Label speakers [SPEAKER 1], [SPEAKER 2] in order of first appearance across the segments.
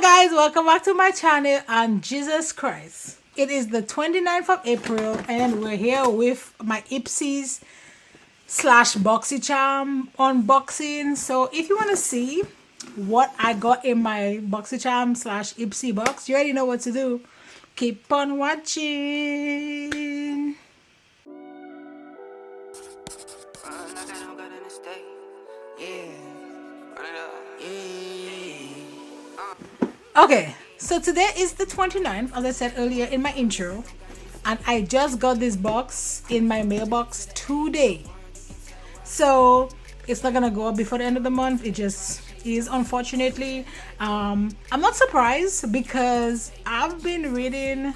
[SPEAKER 1] guys, welcome back to my channel. And Jesus Christ, it is the 29th of April and we're here with my Ipsy's slash Boxycharm unboxing. So if you want to see what I got in my Boxycharm slash Ipsy box, you already know what to do. Keep on watching. Okay, so today is the 29th, as I said earlier in my intro, and I just got this box in my mailbox today. So it's not gonna go up before the end of the month. It just is, unfortunately. I'm not surprised because I've been reading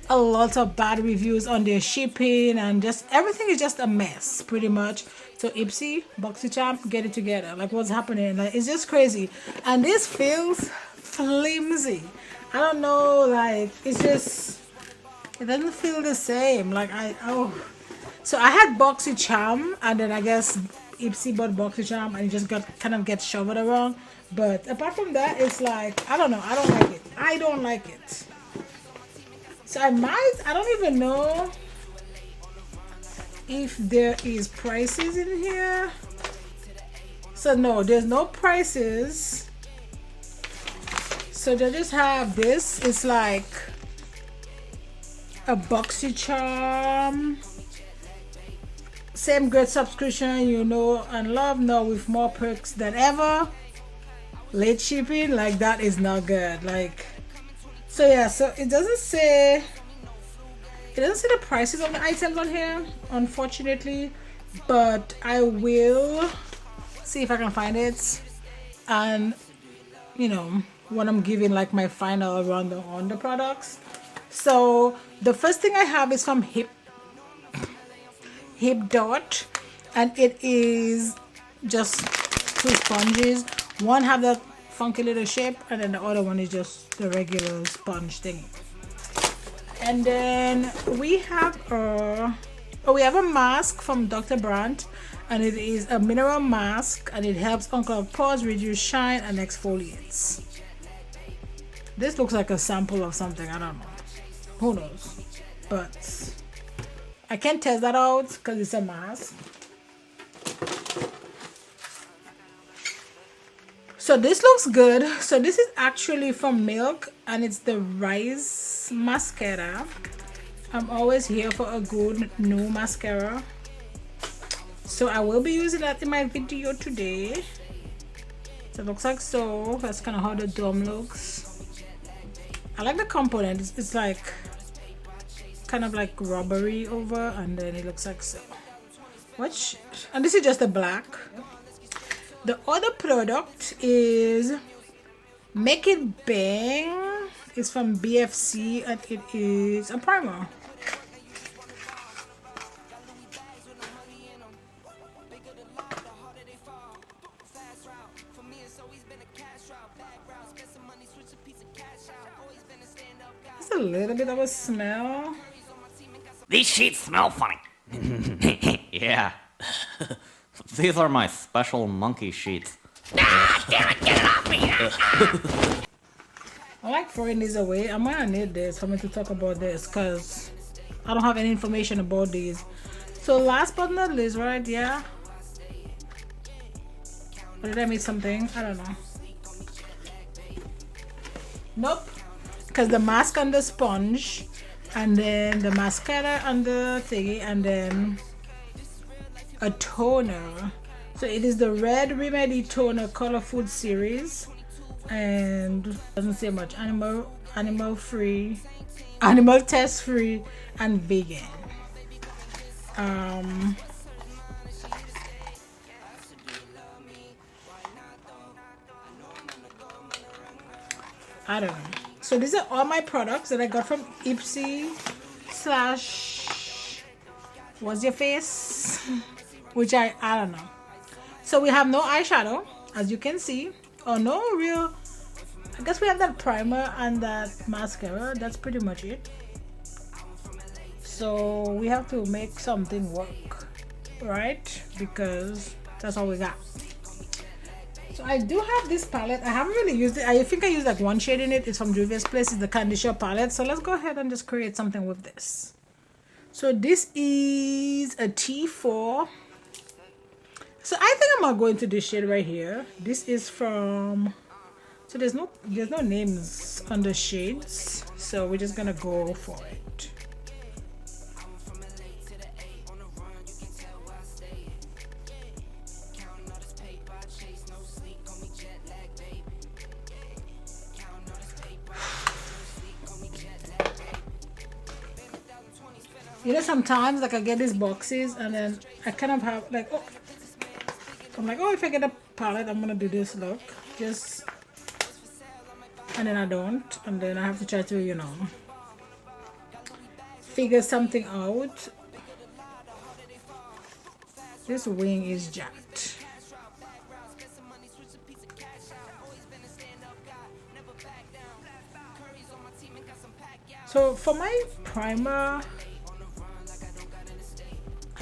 [SPEAKER 1] a lot of bad reviews on their shipping and just everything is just a mess pretty much. So Ipsy, Boxycharm, get it together. Like, what's happening? Like, it's just crazy. And this feels flimsy. I don't know, like, it's just, it doesn't feel the same. Like, so I had Boxycharm and then I guess Ipsy bought Boxycharm and it just kind of gets shoved around. But apart from that, it's like, I don't know, I don't like it. I don't like it. So I don't even know if there is prices in here. So no, there's no prices. So they just have this. It's like a Boxycharm, same great subscription you know and love, now with more perks than ever. Late shipping, like, that is not good. Like, so yeah, so it doesn't say the prices of the items on here, unfortunately, but I will see if I can find it, and you know, when I'm giving like my final rundown on the products. So the first thing I have is from Hip Dot, and it is just two sponges. One have that funky little shape and then the other one is just the regular sponge thing. And then we have a mask from Dr. Brandt, and it is a mineral mask and it helps unclog pores, reduce shine, and exfoliates. This looks like a sample of something, I don't know, who knows, but I can't test that out because it's a mask. So this looks good. So this is actually from Milk and it's the Rise mascara. I'm always here for a good new mascara, so I will be using that in my video today. So it looks like so. That's kind of how the dome looks. I like the component. It's like kind of like rubbery over, and then it looks like so. And this is just the black. The other product is Make It Bang. It's from BFC and it is a primer. It's a little bit of a smell.
[SPEAKER 2] These sheets smell funny. Yeah. These are my special monkey sheets. Ah, damn it, get it off me!
[SPEAKER 1] I like throwing these away. I'm gonna need this for me to talk about this because I don't have any information about these. So last but not least, right? Yeah. Or did I miss something? I don't know. Nope. Because the mask and the sponge, and then the mascara and the thingy, and then a toner. So it is the Red Remedy Toner Color Food series, and doesn't say much. Animal free, animal test free, and vegan. I don't know. So these are all my products that I got from Ipsy slash What's Your Face, which I don't know. So we have no eyeshadow, as you can see, or no real. I guess we have that primer and that mascara. That's pretty much it. So we have to make something work, right? Because that's all we got. So I do have this palette. I haven't really used it. I think I used like one shade in it. It's from Juvia's Place. It's the Candy Shop palette. So let's go ahead and just create something with this. So this is a T4. So I think I'm gonna go into this shade right here. This is from, so there's no names on the shades. So we're just gonna go for it. You know, sometimes like I get these boxes and then I kind of have like, oh, I'm like, oh, if I get a palette, I'm gonna do this look, just, and then I don't, and then I have to try to, you know, figure something out. This wing is jacked. So for my primer,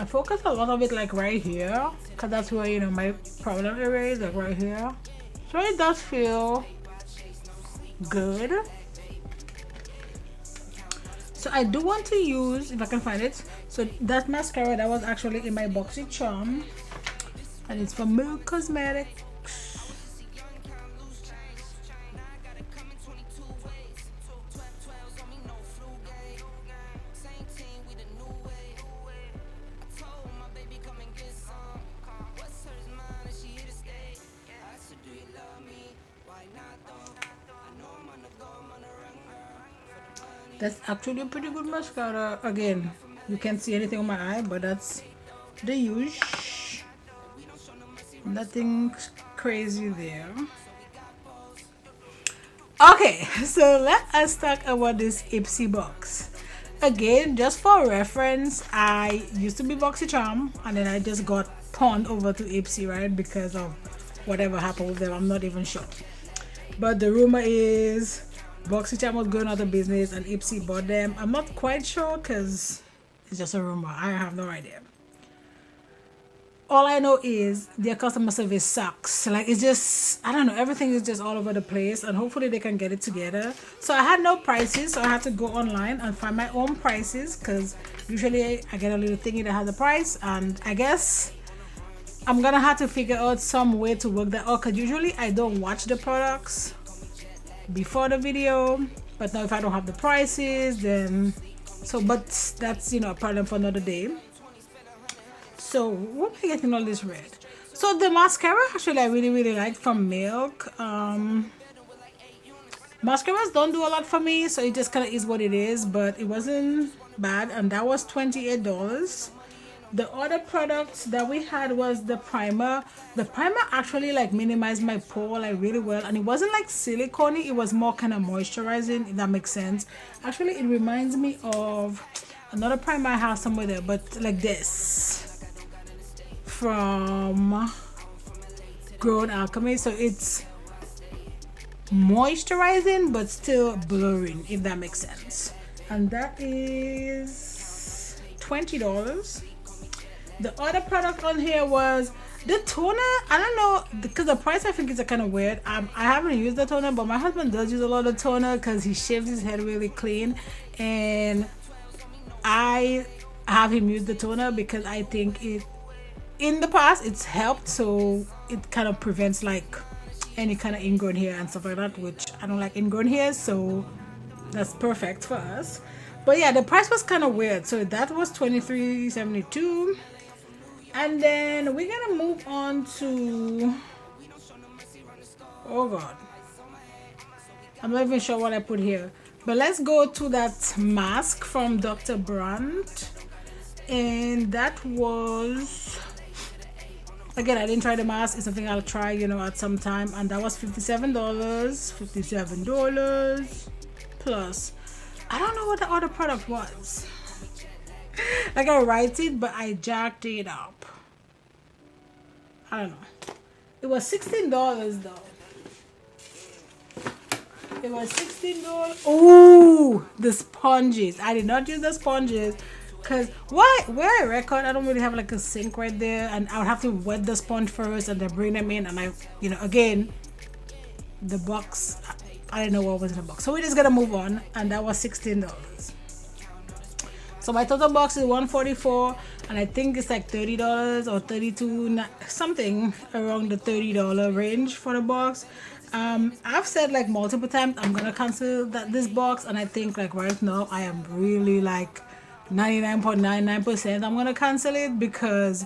[SPEAKER 1] I focus a lot of it like right here, because that's where, you know, my problem area is, like right here. So it does feel good. So I do want to use, if I can find it, so that mascara that was actually in my Boxycharm, and it's from Microsmooth. That's actually a pretty good mascara. Again, you can't see anything on my eye, but that's the use. Nothing crazy there. Okay, so let us talk about this Ipsy box. Again, just for reference, I used to be Boxycharm and then I just got pawned over to Ipsy, right? Because of whatever happened with them, I'm not even sure. But the rumor is Boxycharm was going out of business and Ipsy bought them. I'm not quite sure because it's just a rumor. I have no idea. All I know is their customer service sucks. Like, it's just, I don't know, everything is just all over the place, and hopefully they can get it together. So I had no prices, so I had to go online and find my own prices, because usually I get a little thingy that has a price, and I guess I'm gonna have to figure out some way to work that out, because usually I don't watch the products before the video, but now if I don't have the prices, then but that's, you know, a problem for another day. So what am I getting all this red? So the mascara actually I really like from Milk. Mascaras don't do a lot for me, so it just kind of is what it is, but it wasn't bad, and that was $28. The other products that we had was the primer. The primer actually like minimized my pore like really well, and it wasn't like silicone-y, it was more kind of moisturizing, if that makes sense. Actually, it reminds me of another primer I have somewhere there, but like this from Grown Alchemy. So it's moisturizing but still blurring, if that makes sense, and that is $20. The other product on here was the toner. I don't know, because the price I think is kind of weird. I haven't used the toner, but my husband does use a lot of toner because he shaves his head really clean, and I have him use the toner because I think it, in the past, it's helped, so it kind of prevents like any kind of ingrown hair and stuff like that, which I don't like ingrown hair, so that's perfect for us. But yeah, the price was kind of weird, so that was $23.72. And then we're gonna move on to, oh god, I'm not even sure what I put here, but let's go to that mask from Dr. Brandt, and that was, again, I didn't try the mask. It's something I'll try, you know, at some time, and that was $57 plus. I don't know what the other product was. Like, I write it, but I jacked it up. I don't know. It was $16 though. It was $16. Ooh, the sponges. I did not use the sponges. Because where I record, I don't really have like a sink right there, and I would have to wet the sponge first and then bring them in. And I, you know, again, the box, I didn't know what was in the box. So we're just gonna move on, and that was $16. So my total box is $144, and I think it's like $30 or $32, something around the $30 range for the box. I've said like multiple times I'm gonna cancel this box, and I think like right now I am really like 99.99% I'm gonna cancel it because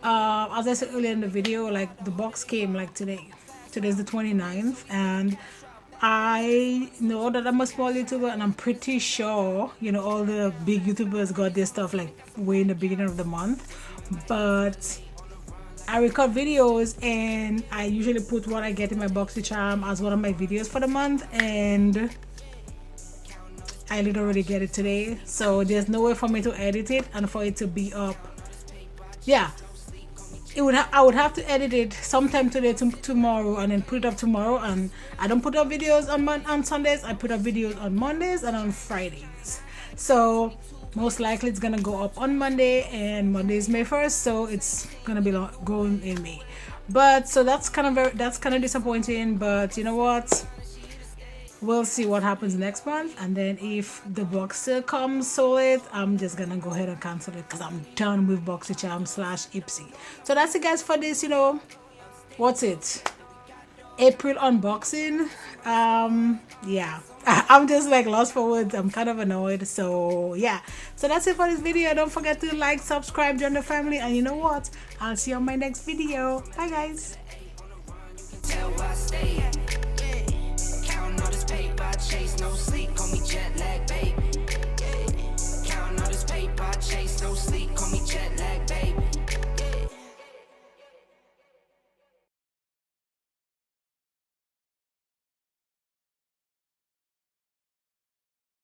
[SPEAKER 1] as I said earlier in the video, like the box came like today. Today's the 29th, and I know that I'm a small YouTuber, and I'm pretty sure, you know, all the big YouTubers got their stuff like way in the beginning of the month. But I record videos, and I usually put what I get in my Boxycharm as one of my videos for the month, and I literally get it today. So there's no way for me to edit it and for it to be up. Yeah. I would have to edit it sometime today to tomorrow, and then put it up tomorrow. And I don't put up videos on Sundays. I put up videos on Mondays and on Fridays. So most likely it's gonna go up on Monday, and Monday is May 1st, so it's gonna be going in May. But so that's kind of disappointing. But you know what? We'll see what happens next month, and then if the box still comes solid, I'm just gonna go ahead and cancel it because I'm done with Boxycharm / Ipsy. So that's it, guys, for this, you know, what's it, April unboxing. Yeah, I'm just like lost for words. I'm kind of annoyed. So yeah, so that's it for this video. Don't forget to like, subscribe, join the family, and you know what, I'll see you on my next video. Bye, guys.
[SPEAKER 3] Chase no sleep, call me jet lag, baby. Counting all this paper, I chase no sleep, call me jet lag.